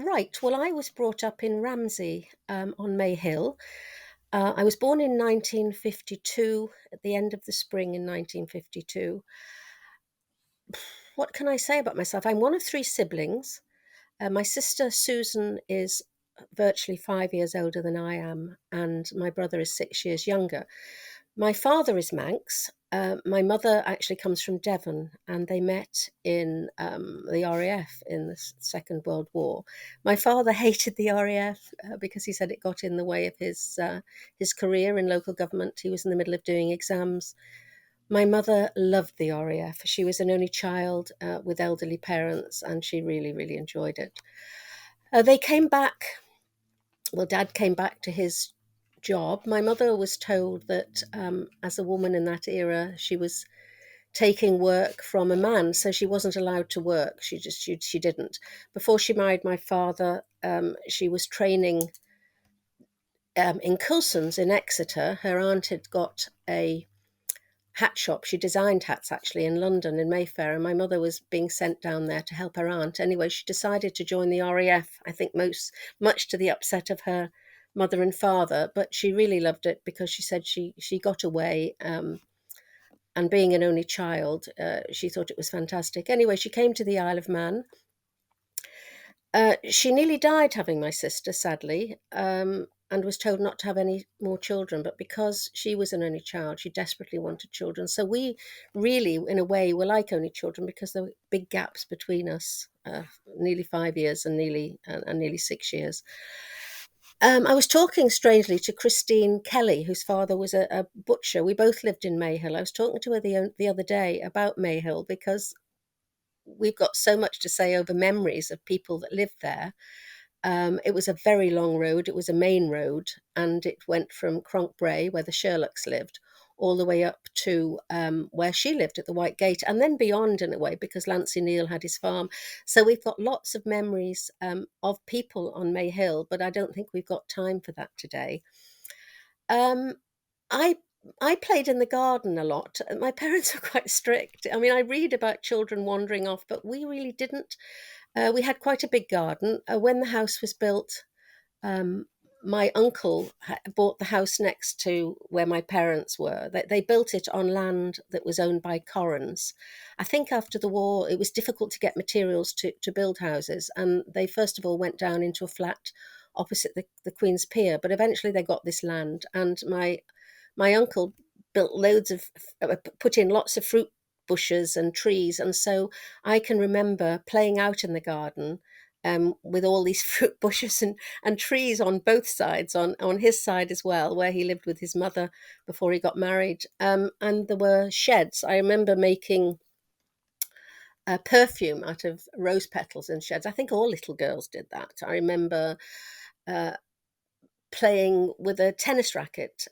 Right. Well, I was brought up in Ramsey on May Hill. I was born in 1952, at the end of the spring in 1952. What can I say about myself? I'm one of three siblings. My sister Susan is virtually 5 years older than I am, and my brother is 6 years younger. My father is Manx. My mother actually comes from Devon, and they met in the RAF in the Second World War. My father hated the RAF because he said it got in the way of his career in local government. He was in the middle of doing exams. My mother loved the RAF. She was an only child with elderly parents, and she really, really enjoyed it. They came back. Well, Dad came back to his job. My mother was told that as a woman in that era, she was taking work from a man, so she wasn't allowed to work. She didn't. Before she married my father, she was training in Coulson's in Exeter. Her aunt had got a hat shop. She designed hats actually in London, in Mayfair, and my mother was being sent down there to help her aunt. Anyway, she decided to join the RAF, I think much to the upset of her mother and father, but she really loved it because she said she got away. And being an only child, she thought it was fantastic. Anyway, she came to the Isle of Man. She nearly died having my sister, sadly, and was told not to have any more children. But because she was an only child, she desperately wanted children. So we really, in a way, were like only children because there were big gaps between us, nearly 5 years and nearly 6 years. I was talking strangely to Christine Kelly, whose father was a butcher. We both lived in Mayhill. I was talking to her the other day about Mayhill because we've got so much to say over memories of people that lived there. It was a very long road. It was a main road, and it went from Cronkbray, where the Sherlocks lived, all the way up to where she lived at the White Gate, and then beyond in a way, because Lancey Neal had his farm. So we've got lots of memories of people on May Hill, but I don't think we've got time for that today. Um, I I played in the garden a lot. My parents were quite strict. I mean, I read about children wandering off, but we really didn't. We had quite a big garden. When the house was built, um, my uncle bought the house next to where my parents were. They built it on land that was owned by Corrans. I think after the war, it was difficult to get materials to build houses, and they first of all went down into a flat opposite the Queen's Pier, but eventually they got this land, and my uncle built put in lots of fruit bushes and trees, and so I can remember playing out in the garden with all these fruit bushes and trees on both sides, on his side as well, where he lived with his mother before he got married. And there were sheds. I remember making perfume out of rose petals in sheds. I think all little girls did that. I remember uh, playing with a tennis racket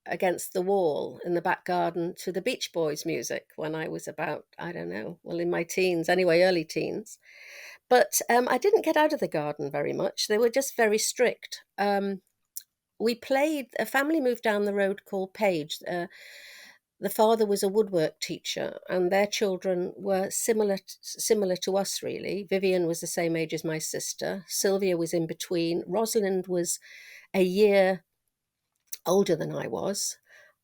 against the wall in the back garden to the Beach Boys music when I was about, I don't know, well, in my teens, anyway, early teens. But I didn't get out of the garden very much. They were just very strict. We played, a family moved down the road called Page. The father was a woodwork teacher, and their children were similar to us, really. Vivian was the same age as my sister. Sylvia was in between. Rosalind was a year older than I was.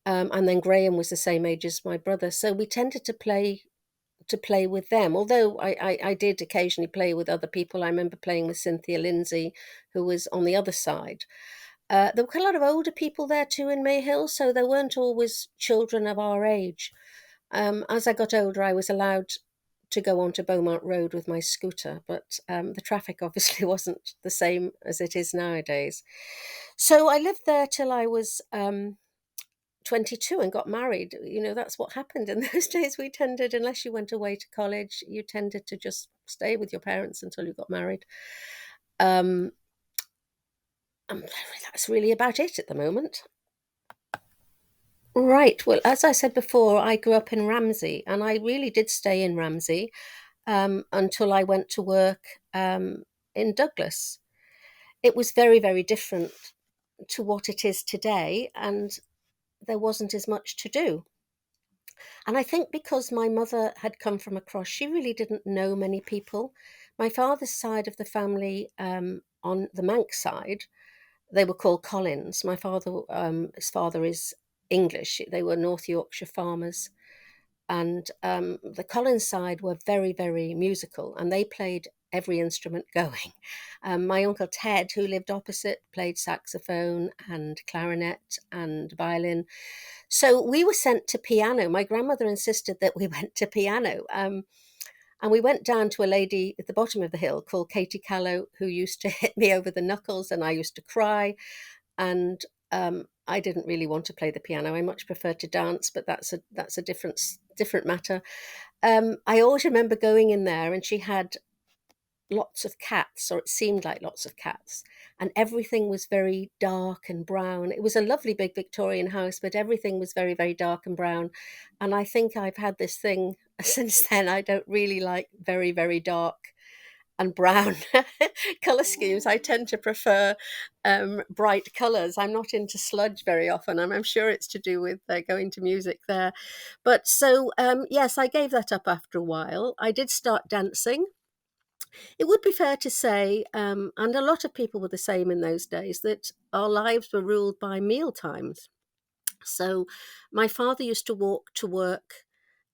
And then Graham was the same age as my brother. So we tended to play with them. Although I did occasionally play with other people. I remember playing with Cynthia Lindsay, who was on the other side. There were quite a lot of older people there too in Mayhill, so there weren't always children of our age. As I got older, I was allowed to go onto Beaumont Road with my scooter, but the traffic obviously wasn't the same as it is nowadays. So I lived there till I was 22 and got married. That's what happened in those days. We tended, unless you went away to college, you tended to just stay with your parents until you got married. Um, and that's really about it at the moment. Right. Well, as I said before, I grew up in Ramsey, and I really did stay in Ramsey until I went to work in Douglas. It was very, very different to what it is today, and there wasn't as much to do. And I think because my mother had come from across, she really didn't know many people. My father's side of the family, on the Manx side, they were called Collins. His father is English. They were North Yorkshire farmers, and the Collins side were very, very musical, and they played every instrument going. My uncle Ted, who lived opposite, played saxophone and clarinet and violin. So we were sent to piano. My grandmother insisted that we went to piano. And we went down to a lady at the bottom of the hill called Katie Callow, who used to hit me over the knuckles, and I used to cry. And I didn't really want to play the piano. I much preferred to dance, but that's a different matter. I always remember going in there, and she had lots of cats, or it seemed like lots of cats, and everything was very dark and brown. It was a lovely big Victorian house, but everything was very, very dark and brown. And I think I've had this thing since then. I don't really like very, very dark and brown color schemes. I tend to prefer bright colors. I'm not into sludge very often. I'm sure it's to do with going to music there. But so, yes, I gave that up after a while. I did start dancing. It would be fair to say, and a lot of people were the same in those days, that our lives were ruled by meal times. So my father used to walk to work.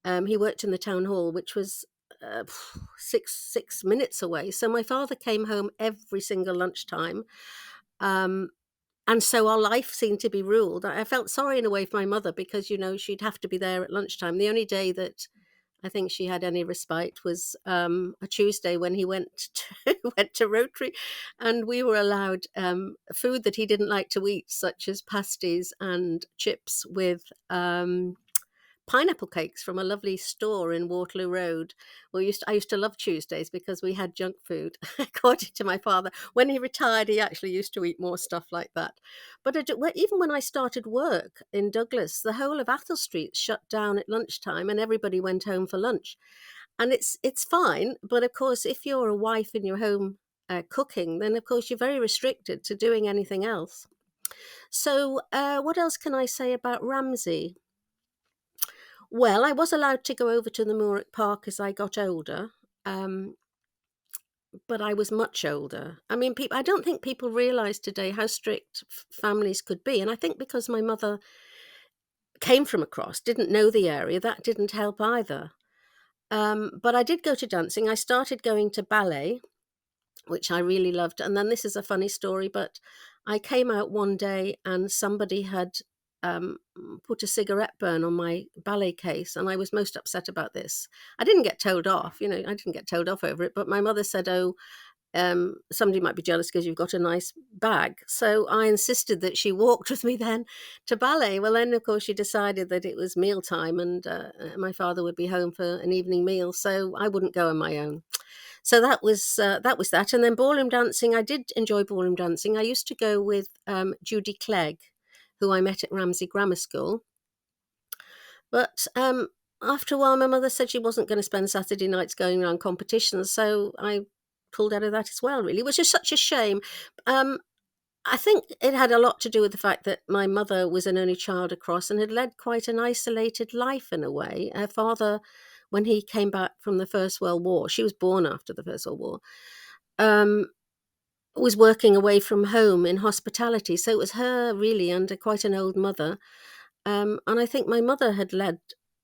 He worked in the town hall, which was uh, six minutes away. So my father came home every single lunchtime. Um, and so our life seemed to be ruled. I felt sorry in a way for my mother because, she'd have to be there at lunchtime. The only day that I think she had any respite was a Tuesday when he went went to Rotary, and we were allowed food that he didn't like to eat, such as pasties and chips with pineapple cakes from a lovely store in Waterloo Road. I used to love Tuesdays because we had junk food. According to my father, when he retired, he actually used to eat more stuff like that. But even when I started work in Douglas, the whole of Athol Street shut down at lunchtime, and everybody went home for lunch. And it's fine, but of course, if you're a wife in your home cooking, then of course you're very restricted to doing anything else. So, what else can I say about Ramsey? Well, I was allowed to go over to the Moorick Park as I got older, um, but I was much older. I mean, I don't think people realise today how strict families could be. And I think because my mother came from across, didn't know the area, that didn't help either. But I did go to dancing. I started going to ballet, which I really loved. And then this is a funny story, but I came out one day and somebody had um, put a cigarette burn on my ballet case, and I was most upset about this. I didn't get told off, I didn't get told off over it, but my mother said, "Oh, somebody might be jealous because you've got a nice bag." So I insisted that she walked with me then to ballet. Well, then, of course, she decided that it was mealtime and my father would be home for an evening meal, so I wouldn't go on my own. So that was that. And then ballroom dancing, I did enjoy ballroom dancing. I used to go with Judy Clegg, who I met at Ramsey Grammar School. But after a while, my mother said she wasn't going to spend Saturday nights going around competitions, so I pulled out of that as well, really, which is such a shame. Um, I think it had a lot to do with the fact that my mother was an only child across and had led quite an isolated life in a way. Her father, when he came back from the First World War, she was born after the First World War, um, was working away from home in hospitality. So it was her really under quite an old mother. And I think my mother had led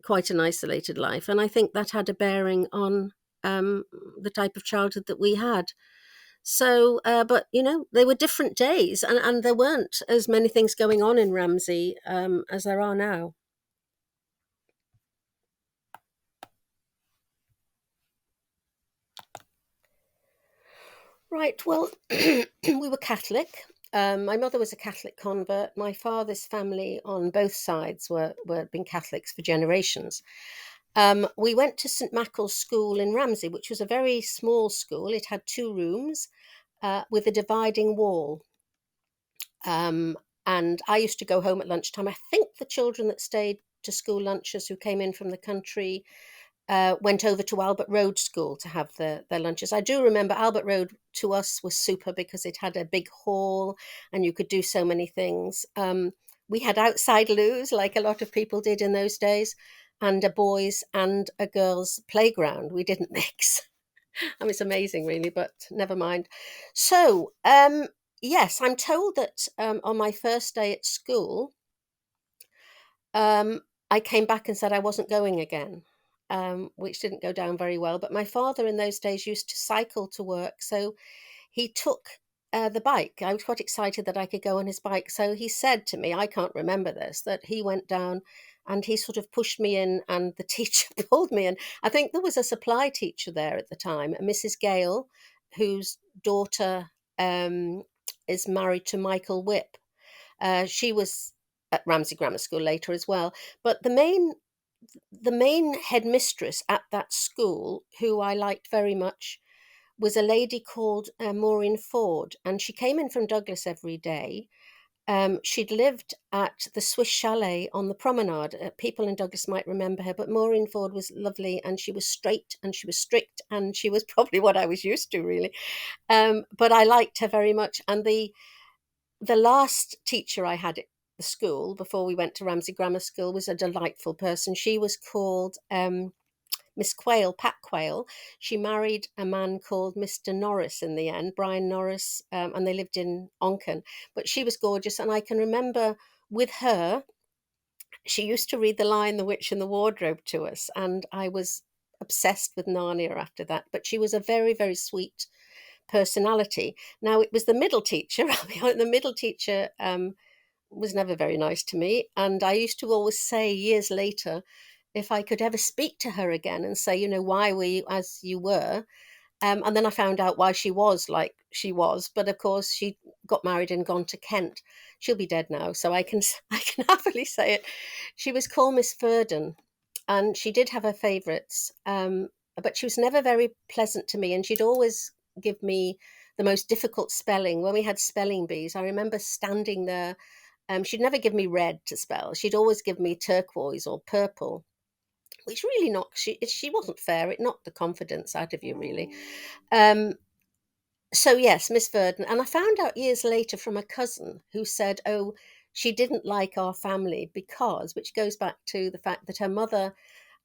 quite an isolated life. And I think that had a bearing on the type of childhood that we had. So, but they were different days, and there weren't as many things going on in Ramsey as there are now. Right. Well, we were Catholic. My mother was a Catholic convert. My father's family on both sides were been Catholics for generations. We went to St Maccles's School in Ramsey, which was a very small school. It had two rooms with a dividing wall. Um, and I used to go home at lunchtime. I think the children that stayed to school lunches who came in from the country went over to Albert Road School to have their lunches. I do remember Albert Road to us was super because it had a big hall and you could do so many things. We had outside loos, like a lot of people did in those days, and a boys' and a girls' playground. We didn't mix. I mean, it's amazing, really, but never mind. So, yes, I'm told that on my first day at school, um, I came back and said I wasn't going again, which didn't go down very well. But my father in those days used to cycle to work, so he took the bike. I was quite excited that I could go on his bike. So he said to me, I can't remember this, that he went down and he sort of pushed me in, and the teacher pulled me in. I think there was a supply teacher there at the time, Mrs. Gale, whose daughter is married to Michael Whip. She was at Ramsey Grammar School later as well. But the main headmistress at that school, who I liked very much, was a lady called Maureen Ford, and she came in from Douglas every day. She'd lived at the Swiss Chalet on the promenade. People in Douglas might remember her, but Maureen Ford was lovely, and she was straight and she was strict, and she was probably what I was used to, really. But I liked her very much. And the last teacher I had at the school before we went to Ramsey Grammar School was a delightful person. She was called Miss Quayle, Pat Quayle. She married a man called Mr. Norris in the end, Brian Norris, and they lived in Onken. But she was gorgeous, and I can remember with her, she used to read The Lion, the Witch, and the Wardrobe to us, and I was obsessed with Narnia after that. But she was a very, very sweet personality. Now, it was the middle teacher. I'll be honest, the middle teacher was never very nice to me. And I used to always say years later, if I could ever speak to her again and say, why were you as you were? And then I found out why she was like she was. But of course, she got married and gone to Kent. She'll be dead now, so I can I can happily say it. She was called Miss Furden, and she did have her favourites, but she was never very pleasant to me. And she'd always give me the most difficult spelling when we had spelling bees. I remember standing there. She'd never give me red to spell. She'd always give me turquoise or purple, which really knocked. She wasn't fair. It knocked the confidence out of you, really. Um, so yes, Miss Verdon. And I found out years later from a cousin who said, "Oh, she didn't like our family because," which goes back to the fact that her mother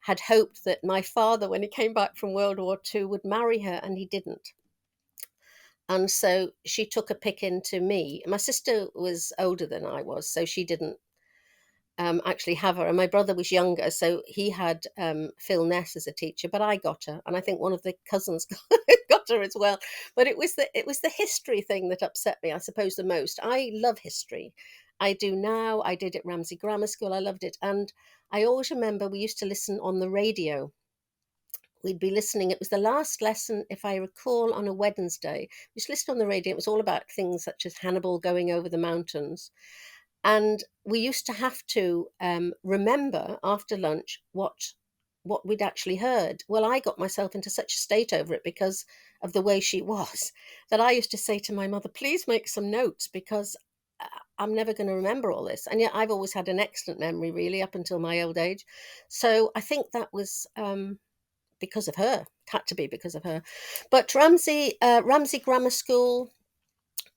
had hoped that my father, when he came back from World War II, would marry her, and he didn't. And so she took a pick into me. My sister was older than I was, so she didn't actually have her. And my brother was younger, so he had Phil Ness as a teacher, but I got her, and I think one of the cousins got her as well. But it was the history thing that upset me, I suppose, the most. I love history. I do now. I did at Ramsey Grammar School. I loved it, and I always remember we used to listen on the radio. We'd be listening. It was the last lesson, if I recall, on a Wednesday. We just listened on the radio. It was all about things such as Hannibal going over the mountains. And we used to have to remember after lunch what we'd actually heard. Well, I got myself into such a state over it because of the way she was, that I used to say to my mother, please make some notes, because I'm never going to remember all this. And yet I've always had an excellent memory, really, up until my old age. So I think that was because of her. It had to be because of her. But Ramsey Grammar School,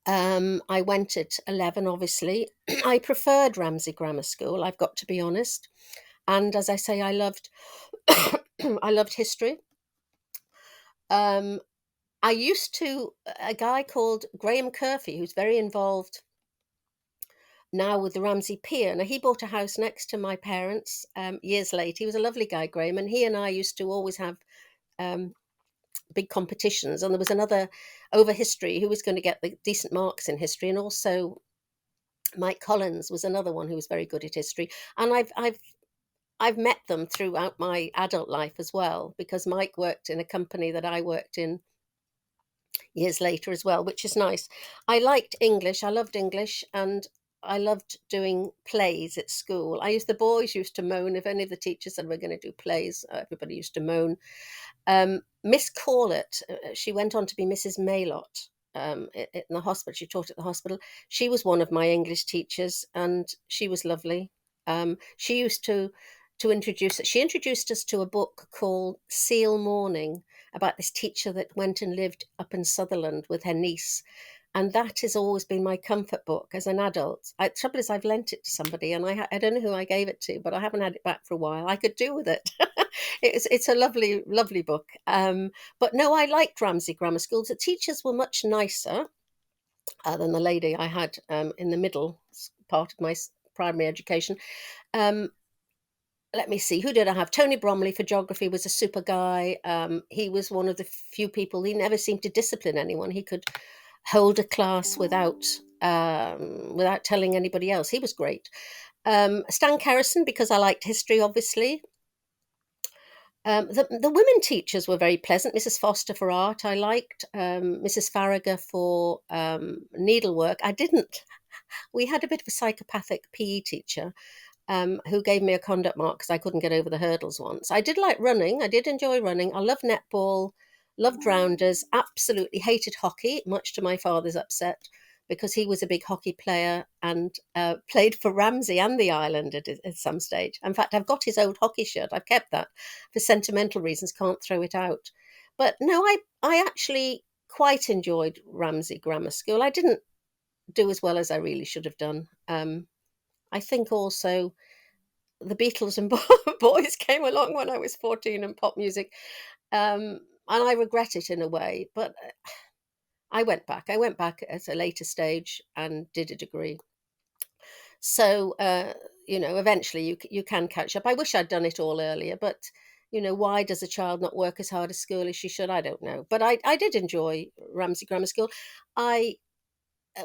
I went at 11, obviously. I preferred Ramsey Grammar School, I've got to be honest. And as I say, I loved I loved history. Um, I used to a guy called Graham Curfew, who's very involved now with the Ramsey Pier. Now, he bought a house next to my parents years later. He was a lovely guy, Graham, and he and I used to always have um, big competitions. And there was another over history who was going to get the decent marks in history, and also Mike Collins was another one who was very good at history. And I've met them throughout my adult life as well, because Mike worked in a company that I worked in years later as well, which is nice. I liked English. I loved English, and I loved doing plays at school. The boys used to moan if any of the teachers said we're going to do plays. Everybody used to moan. Miss Corlett, she went on to be Mrs. Maylott in the hospital. She taught at the hospital. She was one of my English teachers, and she was lovely. She used to introduce it. She introduced us to a book called Seal Morning, about this teacher that went and lived up in Sutherland with her niece. And that has always been my comfort book as an adult. The trouble is, I've lent it to somebody, and I don't know who I gave it to, but I haven't had it back for a while. I could do with it. It's a lovely, lovely book. But no, I liked Ramsey Grammar School. The teachers were much nicer than the lady I had in the middle part of my primary education. Um, let me see, who did I have? Tony Bromley for geography was a super guy. He was one of the few people, he never seemed to discipline anyone. He could hold a class without telling anybody else. He was great. Stan Kerrison, because I liked history, obviously. The women teachers were very pleasant. Mrs. Foster for art, I liked. Mrs. Farragut for needlework. I didn't. We had a bit of a psychopathic PE teacher who gave me a conduct mark because I couldn't get over the hurdles once. I did like running. I did enjoy running. I loved netball, loved rounders, absolutely hated hockey, much to my father's upset because he was a big hockey player and played for Ramsey and the Island at some stage. In fact, I've got his old hockey shirt. I've kept that for sentimental reasons, can't throw it out. But no, I actually quite enjoyed Ramsey Grammar School. I didn't do as well as I really should have done. I think also the Beatles and Boys came along when I was 14 and pop music. And I regret it in a way, but I went back. I went back at a later stage and did a degree. So, eventually you can catch up. I wish I'd done it all earlier, but why does a child not work as hard at school as she should? I don't know. But I did enjoy Ramsey Grammar School. I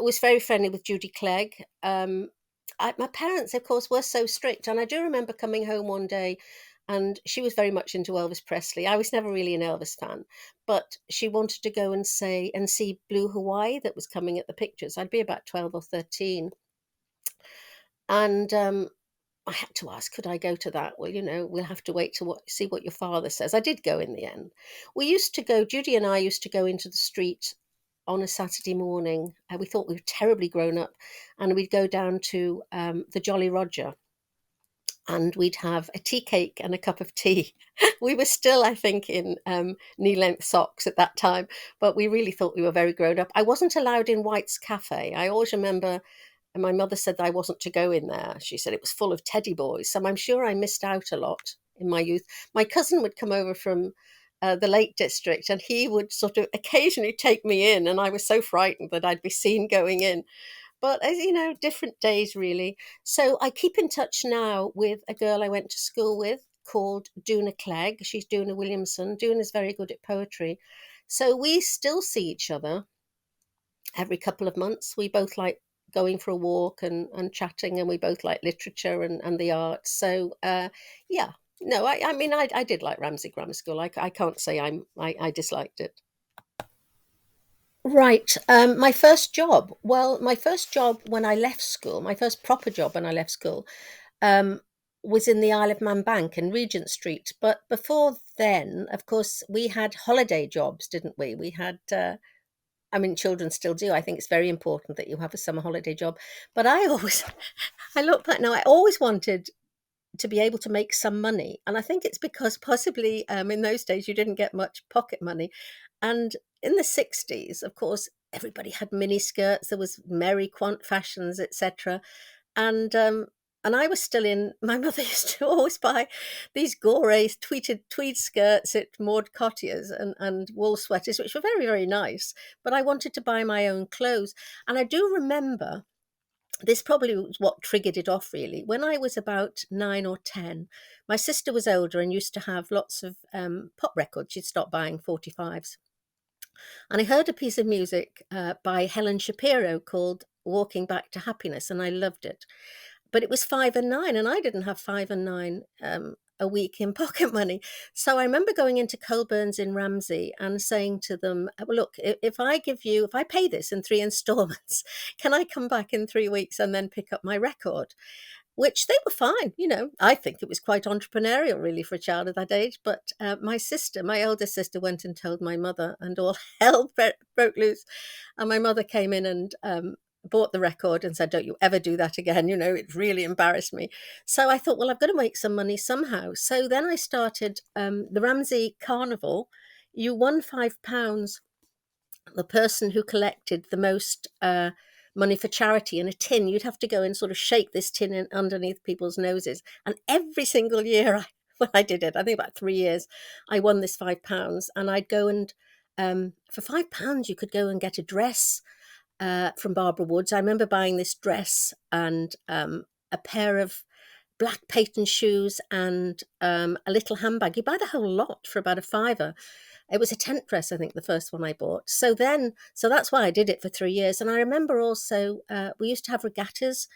was very friendly with Judy Clegg. My parents, of course, were so strict. And I do remember coming home one day and she was very much into Elvis Presley. I was never really an Elvis fan, but she wanted to go and see Blue Hawaii that was coming at the pictures. I'd be about 12 or 13. And I had to ask, could I go to that? Well, we'll have to wait to see what your father says. I did go in the end. Judy and I used to go into the street on a Saturday morning. We thought we were terribly grown up, and we'd go down to the Jolly Roger, and we'd have a tea cake and a cup of tea. We were still, I think, in knee-length socks at that time, but we really thought we were very grown up. I wasn't allowed in White's Cafe. I always remember, and my mother said that I wasn't to go in there. She said it was full of teddy boys, so I'm sure I missed out a lot in my youth. My cousin would come over from the Lake District, and he would sort of occasionally take me in, and I was so frightened that I'd be seen going in. But as you know, different days really. So I keep in touch now with a girl I went to school with called Duna Clegg. She's Duna Williamson. Duna's very good at poetry. So we still see each other every couple of months. We both like going for a walk and chatting, and we both like literature and the arts. So yeah, no, I mean, I did like Ramsey Grammar School. I can't say I disliked it. Right. My first job. Well, my first job when I left school, my first proper job when I left school, um, was in the Isle of Man Bank in Regent Street. But before then, of course, we had holiday jobs, didn't we? We had, I mean, children still do. I think it's very important that you have a summer holiday job. But I always, I look back now, I always wanted to be able to make some money. And I think it's because possibly in those days you didn't get much pocket money. And in the 60s, of course, everybody had mini skirts. There was Mary Quant fashions, etc. And I was still in. My mother used to always buy these gore tweed skirts at Maud Cottier's and wool sweaters, which were very very nice. But I wanted to buy my own clothes, and I do remember this probably was what triggered it off really. When I was about 9 or 10, my sister was older and used to have lots of pop records. She'd stopped buying 45s. And I heard a piece of music by Helen Shapiro called Walking Back to Happiness, and I loved it. But it was 5 and 9, and I didn't have 5 and 9 a week in pocket money. So I remember going into Colburn's in Ramsey and saying to them, well, look, if I pay this in 3 installments, can I come back in 3 weeks and then pick up my record? Which they were fine. I think it was quite entrepreneurial, really, for a child of that age. But my elder sister, went and told my mother, and all hell broke loose. And my mother came in and bought the record and said, "Don't you ever do that again." It really embarrassed me. So I thought, well, I've got to make some money somehow. So then I started the Ramsey Carnival. You won £5. The person who collected the most money for charity in a tin, you'd have to go and sort of shake this tin in underneath people's noses. And every single year well, I did it. I think about 3 years. I won this £5, and I'd go and for £5 you could go and get a dress from Barbara Woods. I remember buying this dress and a pair of black patent shoes and a little handbag. You buy the whole lot for about a fiver. It was a tent dress, I think, the first one I bought. So that's why I did it for 3 years. And I remember also we used to have regattas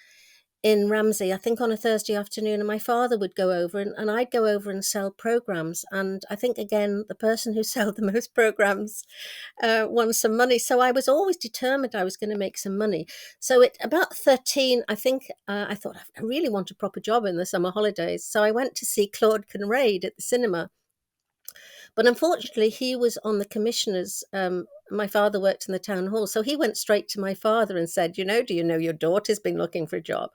in Ramsey, I think on a Thursday afternoon, and my father would go over and I'd go over and sell programs. And I think, again, the person who sold the most programs won some money. So I was always determined I was going to make some money. So at about 13, I think I thought I really want a proper job in the summer holidays. So I went to see Claude Kinraid at the cinema. But unfortunately, he was on the commissioners. My father worked in the town hall. So he went straight to my father and said, do you know your daughter's been looking for a job?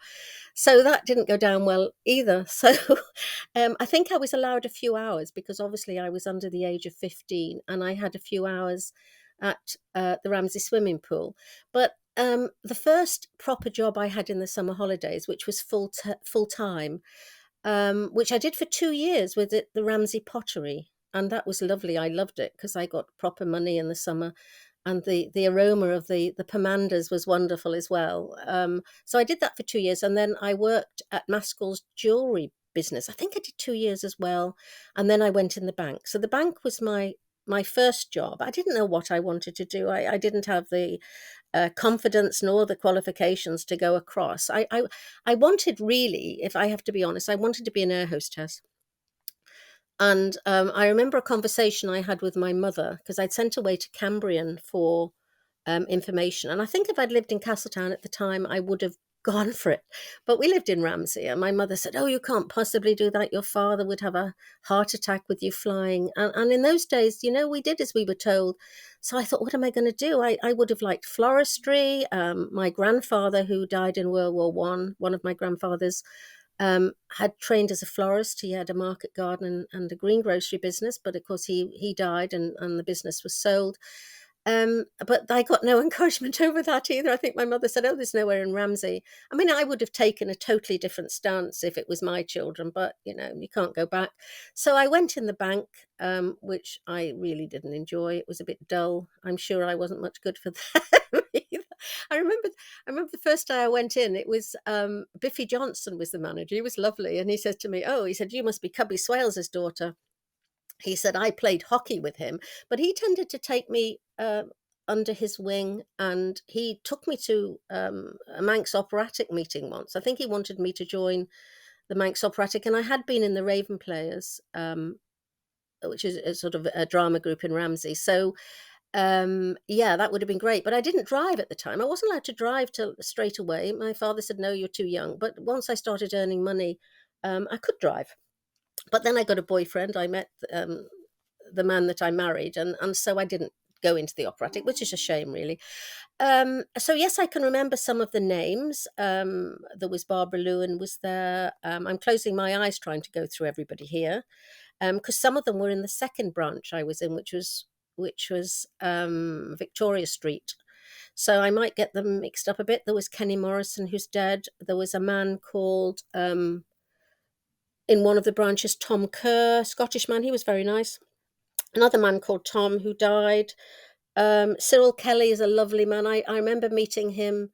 So that didn't go down well either. So I think I was allowed a few hours because obviously I was under the age of 15 and I had a few hours at the Ramsey swimming pool. But the first proper job I had in the summer holidays, which was full time, which I did for 2 years with the Ramsey Pottery. And that was lovely. I loved it because I got proper money in the summer, and the aroma of the pomanders was wonderful as well. So I did that for 2 years, and then I worked at Maskell's jewelry business. I think I did 2 years as well, and then I went in the bank. So the bank was my first job. I didn't know what I wanted to do. I didn't have the confidence nor the qualifications to go across. I wanted, really, if I have to be honest, I wanted to be an air hostess. And I remember a conversation I had with my mother because I'd sent away to Cambrian for information. And I think if I'd lived in Castletown at the time, I would have gone for it. But we lived in Ramsey, and my mother said, "Oh, you can't possibly do that. Your father would have a heart attack with you flying." And in those days, we did as we were told. So I thought, what am I going to do? I would have liked floristry. My grandfather, who died in World War one of my grandfathers, had trained as a florist. He had a market garden and a greengrocery business, but of course he died and the business was sold. But I got no encouragement over that either. I think my mother said, "Oh, there's nowhere in Ramsey." I mean, I would have taken a totally different stance if it was my children, but you can't go back. So I went in the bank, which I really didn't enjoy. It was a bit dull. I'm sure I wasn't much good for them either. I remember, I remember the first day I went in. It was Biffy Johnson was the manager. He was lovely, and he said to me, "Oh, he said you must be Cubby Swales' daughter." He said I played hockey with him, but he tended to take me under his wing, and he took me to a Manx operatic meeting once. I think he wanted me to join the Manx operatic, and I had been in the Raven Players, which is a sort of a drama group in Ramsey. So yeah, that would have been great. But I didn't drive at the time. I wasn't allowed to drive till straight away. My father said, "No, you're too young." But once I started earning money, I could drive. But then I got a boyfriend. I met the man that I married, and so I didn't go into the operatic, which is a shame, really. So yes, I can remember some of the names. There was Barbara Lewin was there. I'm closing my eyes trying to go through everybody here, because some of them were in the second branch I was in, which was Victoria Street. So I might get them mixed up a bit. There was Kenny Morrison, who's dead. There was a man called in one of the branches, Tom Kerr, Scottish man. He was very nice. Another man called Tom who died. Cyril Kelly is a lovely man. I remember meeting him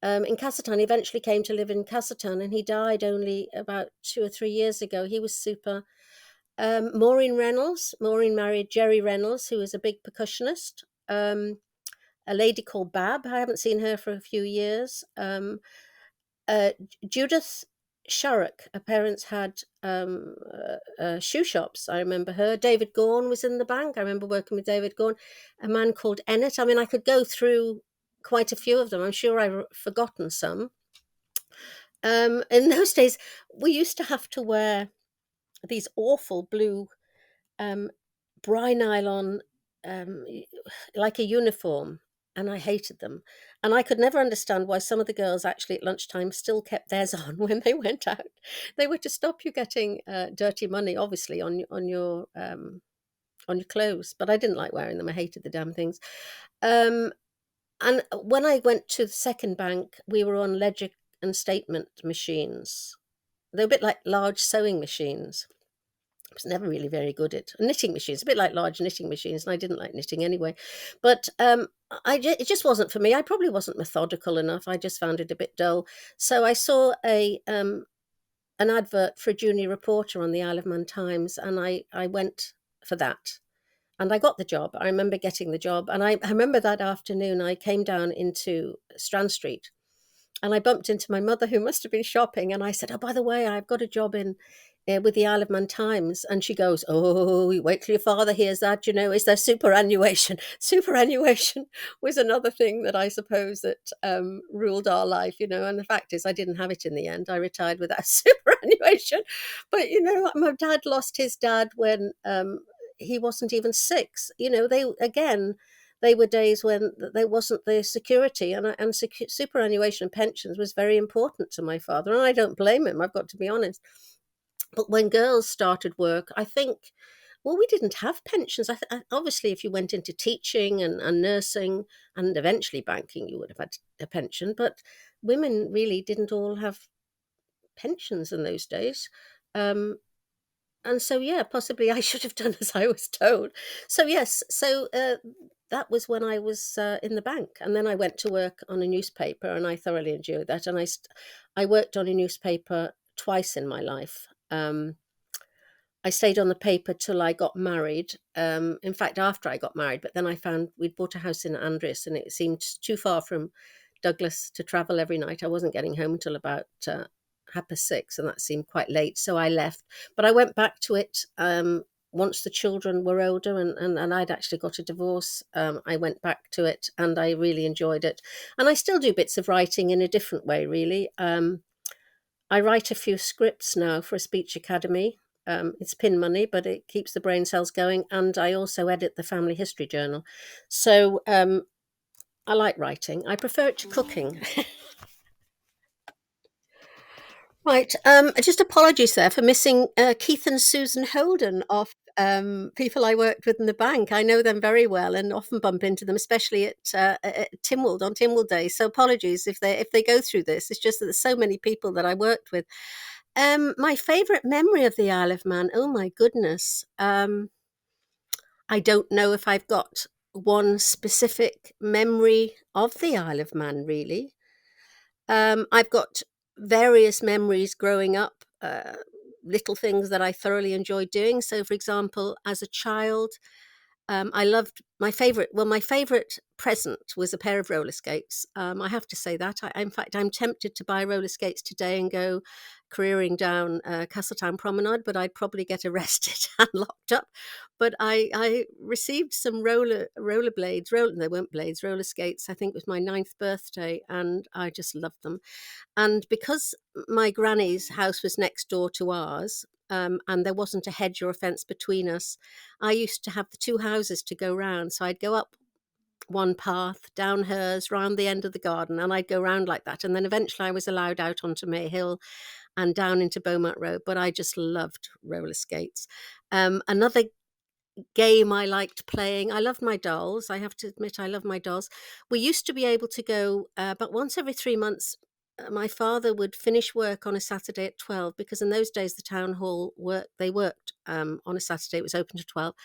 in Castletown. He eventually came to live in Castletown, and he died only about 2 or 3 years ago. He was super. Maureen Reynolds. Maureen married Jerry Reynolds, who was a big percussionist. A lady called Bab. I haven't seen her for a few years. Uh, Judith Sharrock. Her parents had shoe shops. I remember her. David Gorn was in the bank. I remember working with David Gorn. A man called Ennett. I mean, I could go through quite a few of them. I'm sure I've forgotten some. In those days, we used to have to wear these awful blue bry nylon, like a uniform, and I hated them. And I could never understand why some of the girls actually at lunchtime still kept theirs on when they went out. They were to stop you getting dirty money, obviously, on your clothes. But I didn't like wearing them. I hated the damn things. And when I went to the second bank, we were on ledger and statement machines. They were a bit like large sewing machines. I was never really very good at knitting machines, a bit like large knitting machines, and I didn't like knitting anyway. But it just wasn't for me. I probably wasn't methodical enough. I just found it a bit dull. So I saw an advert for a junior reporter on the Isle of Man Times, and I went for that. And I got the job. I remember getting the job. And I remember that afternoon I came down into Strand Street and I bumped into my mother, who must have been shopping. And I said, "Oh, by the way, I've got a job in with the Isle of Man Times." And she goes, "Oh, wait till your father hears that. You know, is there superannuation?" Superannuation was another thing that I suppose that ruled our life. You know, and the fact is, I didn't have it in the end. I retired without superannuation. But you know, my dad lost his dad when he wasn't even six. You know, they again they were days when there wasn't the security, and superannuation and pensions was very important to my father, and I don't blame him. I've got to be honest. But when girls started work, I think, well, we didn't have pensions. Obviously, if you went into teaching and nursing and eventually banking, you would have had a pension. But women really didn't all have pensions in those days. Um, and so, yeah, possibly I should have done as I was told. So, yes, that was when I was in the bank. And then I went to work on a newspaper and I thoroughly enjoyed that. And I worked on a newspaper twice in my life. I stayed on the paper till I got married. In fact, after I got married, but then I found we'd bought a house in Andreas and it seemed too far from Douglas to travel every night. I wasn't getting home till about 6:30, and that seemed quite late. So I left. But I went back to it once the children were older and I'd actually got a divorce. I went back to it and I really enjoyed it. And I still do bits of writing in a different way, really. I write a few scripts now for a speech academy. It's pin money, but it keeps the brain cells going. And I also edit the family history journal. So I like writing. I prefer it to cooking. Right. Just apologies there for missing Keith and Susan Holden off people I worked with in the bank. I know them very well and often bump into them, especially at Tynwald on Tynwald Day. So apologies if they go through this. It's just that there's so many people that I worked with. My favourite memory of the Isle of Man. Oh my goodness. I don't know if I've got one specific memory of the Isle of Man, really. I've got various memories growing up, little things that I thoroughly enjoyed doing. So, for example, as a child, I loved my favorite present was a pair of roller skates. I have to say that. In fact, I'm tempted to buy roller skates today and go careering down Castletown Promenade, but I'd probably get arrested and locked up. But I received some rollerblades. They weren't blades, roller skates. I think it was my ninth birthday, and I just loved them. And because my granny's house was next door to ours, and there wasn't a hedge or a fence between us, I used to have the two houses to go round. So I'd go up one path, down hers, round the end of the garden, and I'd go round like that. And then eventually I was allowed out onto May Hill and down into Beaumont Road. But I just loved roller skates. Another game I liked playing. I loved my dolls. I have to admit, I love my dolls. We used to be able to go, but once every 3 months. My father would finish work on a Saturday at 12 because in those days the town hall worked on a Saturday. It was open to 12,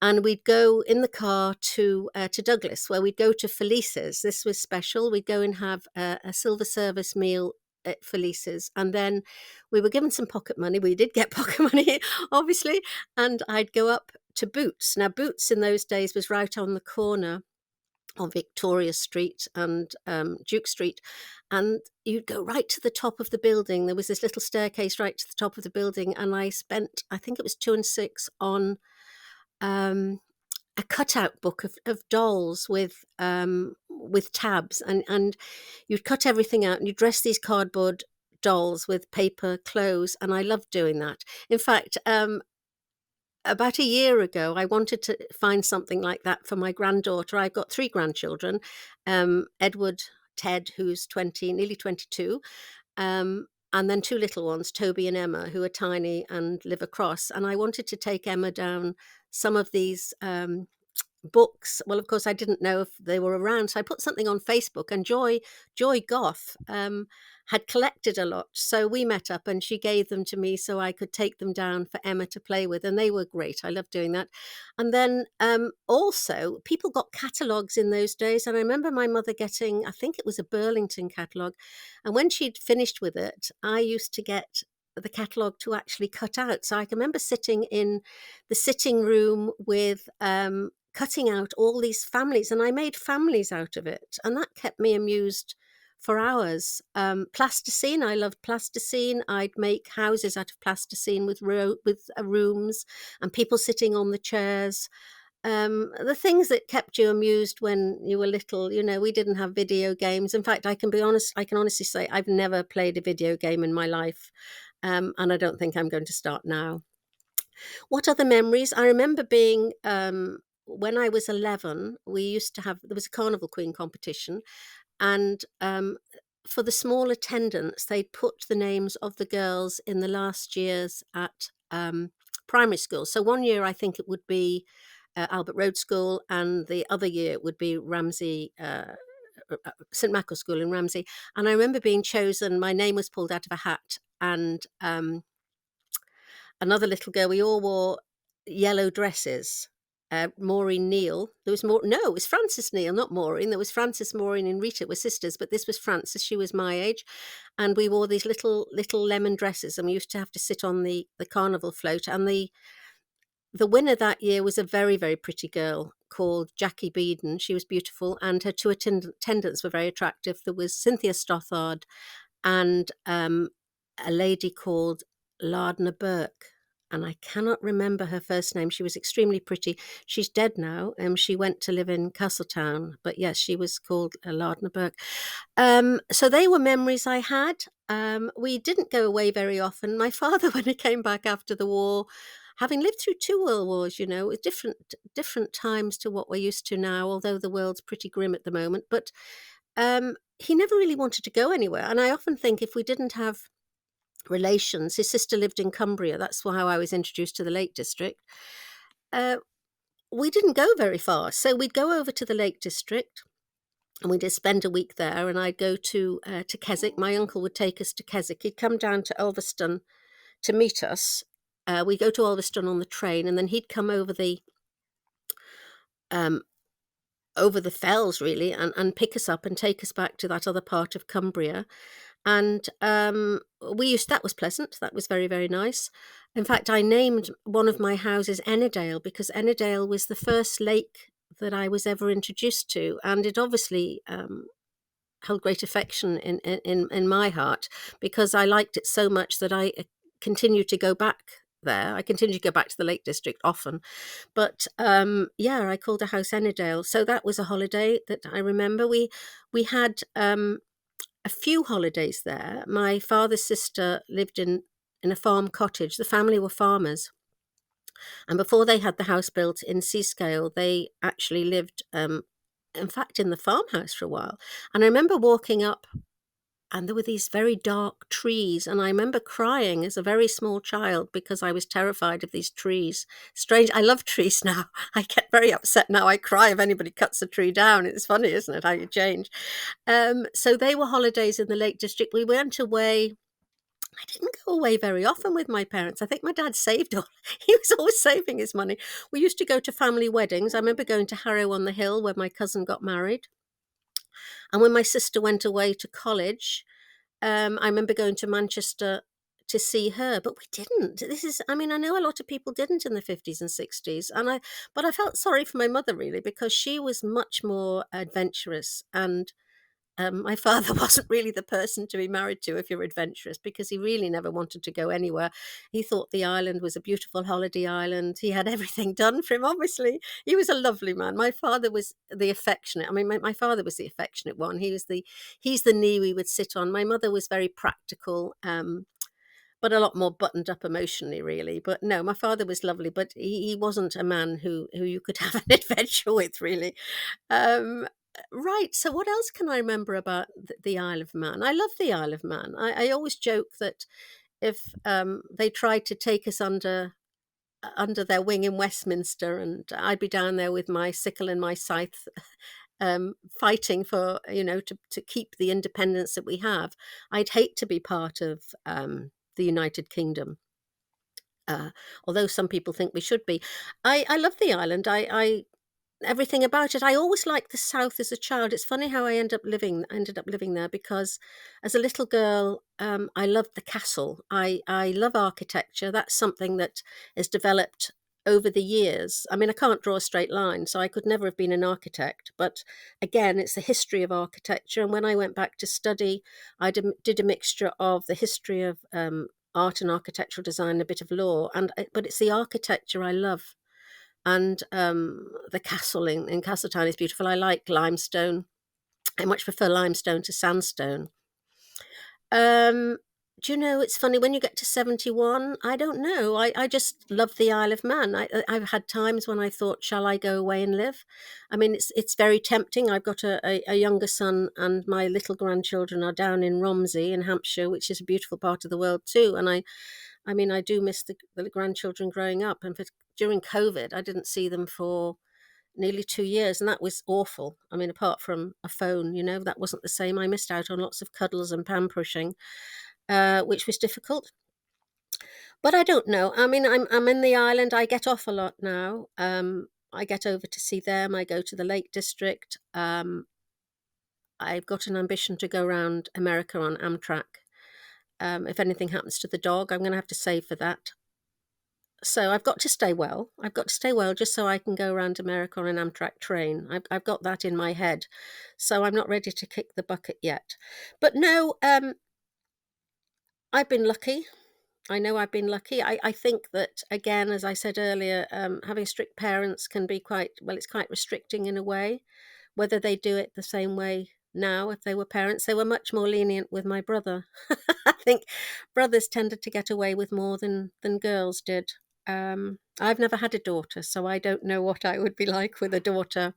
and we'd go in the car to Douglas, where we'd go to Felice's. This was special. We'd go and have a silver service meal at Felice's, and then we were given some pocket money. We did get pocket money, obviously, and I'd go up to Boots. Now, Boots in those days was right on the corner on Victoria Street and Duke Street, and you'd go right to the top of the building. There was this little staircase right to the top of the building, and I spent, I think it was 2 and 6 on a cutout book of dolls with tabs, and you'd cut everything out and you dress these cardboard dolls with paper clothes, and I loved doing that. In fact, about a year ago, I wanted to find something like that for my granddaughter. I've got 3 grandchildren, Edward, Ted, who's 20, nearly 22, and then 2 little ones, Toby and Emma, who are tiny and live across. And I wanted to take Emma down some of these books. Well, of course, I didn't know if they were around, so I put something on Facebook, and Joy Goff had collected a lot. So we met up, and she gave them to me so I could take them down for Emma to play with, and they were great. I loved doing that. And then also, people got catalogues in those days, and I remember my mother getting, I think it was a Burlington catalogue, and when she'd finished with it, I used to get the catalogue to actually cut out. So I can remember sitting in the sitting room with cutting out all these families, and I made families out of it, and that kept me amused for hours. Plasticine, I loved plasticine. I'd make houses out of plasticine with rooms and people sitting on the chairs. The things that kept you amused when you were little, we didn't have video games. In fact, I can honestly say I've never played a video game in my life, and I don't think I'm going to start now. What other memories? I remember being, when I was 11, there was a Carnival Queen competition, and for the small attendants, they'd put the names of the girls in the last years at primary school. So one year, I think it would be Albert Road School, and the other year it would be Ramsey. St Michael's School in Ramsey. And I remember being chosen, my name was pulled out of a hat, and another little girl, we all wore yellow dresses. Maureen Neal. There was more. No, it was Frances Neal, not Maureen. There was Frances, Maureen, and Rita were sisters, but this was Frances. She was my age, and we wore these little lemon dresses, and we used to have to sit on the carnival float. And the winner that year was a very, very pretty girl called Jackie Beeden. She was beautiful, and her two attendants were very attractive. There was Cynthia Stothard and a lady called Lardner Burke, and I cannot remember her first name. She was extremely pretty. She's dead now, and she went to live in Castletown. But yes, she was called Lardner Burke. So they were memories I had. We didn't go away very often. My father, when he came back after the war, having lived through two world wars, with different times to what we're used to now, although the world's pretty grim at the moment. But he never really wanted to go anywhere. And I often think if we didn't have relations, his sister lived in Cumbria. That's how I was introduced to the Lake District. We didn't go very far. So we'd go over to the Lake District and we'd just spend a week there. And I'd go to Keswick. My uncle would take us to Keswick. He'd come down to Ulverston to meet us. We'd go to Ulverston on the train, and then he'd come over the fells, really, and pick us up and take us back to that other part of Cumbria. And that was pleasant. That was very, very nice. In fact, I named one of my houses Ennerdale because Ennerdale was the first lake that I was ever introduced to. And it obviously held great affection in my heart because I liked it so much that I continued to go back there. I continue to go back to the Lake District often. But I called a house Ennerdale. So that was a holiday that I remember. We had a few holidays there. My father's sister lived in a farm cottage. The family were farmers. And before they had the house built in Seascale, they actually lived, in fact, in the farmhouse for a while. And I remember walking up, and there were these very dark trees. And I remember crying as a very small child because I was terrified of these trees. Strange. I love trees now. I get very upset now. I cry if anybody cuts a tree down. It's funny, isn't it, how you change? So they were holidays in the Lake District. We went away. I didn't go away very often with my parents. I think my dad saved all. He was always saving his money. We used to go to family weddings. I remember going to Harrow on the Hill where my cousin got married. And when my sister went away to college, I remember going to Manchester to see her, but we didn't. I know a lot of people didn't in the 50s and 60s. But I felt sorry for my mother really, because she was much more adventurous, and my father wasn't really the person to be married to if you're adventurous, because he really never wanted to go anywhere. He thought the island was a beautiful holiday island. He had everything done for him, obviously. He was a lovely man. My father was the affectionate. My father was the affectionate one. He's the knee we would sit on. My mother was very practical, but a lot more buttoned up emotionally, really. But no, my father was lovely, but he wasn't a man who you could have an adventure with, really. Right. So what else can I remember about the Isle of Man? I love the Isle of Man. I always joke that if they tried to take us under under their wing in Westminster, and I'd be down there with my sickle and my scythe, fighting for, to keep the independence that we have. I'd hate to be part of the United Kingdom, uh, although some people think we should be. I love the island. I everything about it. I always liked the South as a child. It's funny how I ended up living there, because as a little girl, I loved the castle. I love architecture. That's something that has developed over the years. I mean, I can't draw a straight line, so I could never have been an architect. But again, it's the history of architecture. And when I went back to study, did a mixture of the history of art and architectural design, a bit of law, but it's the architecture I love. And the castle in Castletown is beautiful. I like limestone. I much prefer limestone to sandstone. Um, do you know, it's funny, when you get to 71, I don't know. I just love the Isle of Man. I've had times when I thought, shall I go away and live? I mean, it's very tempting. I've got a younger son, and my little grandchildren are down in Romsey in Hampshire, which is a beautiful part of the world too. And I mean, I do miss the grandchildren growing up. And during COVID, I didn't see them for nearly 2 years, and that was awful. I mean, apart from a phone, that wasn't the same. I missed out on lots of cuddles and pan-pushing, which was difficult. But I don't know. I mean, I'm in the island. I get off a lot now. I get over to see them. I go to the Lake District. I've got an ambition to go around America on Amtrak. If anything happens to the dog, I'm going to have to save for that. So I've got to stay well. I've got to stay well just so I can go around America on an Amtrak train. I've got that in my head. So I'm not ready to kick the bucket yet. But no, I've been lucky. I know I've been lucky. I think that, again, as I said earlier, having strict parents can be it's quite restricting in a way. Whether they do it the same way now, if they were parents, they were much more lenient with my brother. I think brothers tended to get away with more than girls did. I've never had a daughter, so I don't know what I would be like with a daughter.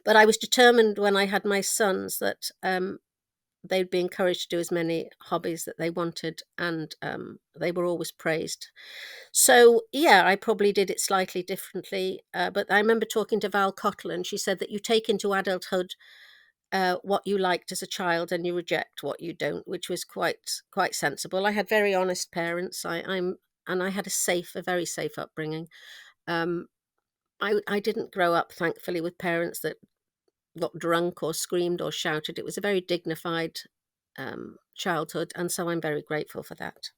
But I was determined when I had my sons that they'd be encouraged to do as many hobbies that they wanted, and they were always praised. So, yeah, I probably did it slightly differently. But I remember talking to Val Cottle, and she said that you take into adulthood what you liked as a child, and you reject what you don't, which was quite sensible. I had very honest parents. And I had a very safe upbringing. Um, I didn't grow up, thankfully, with parents that got drunk or screamed or shouted. It was a very dignified childhood, and so I'm very grateful for that.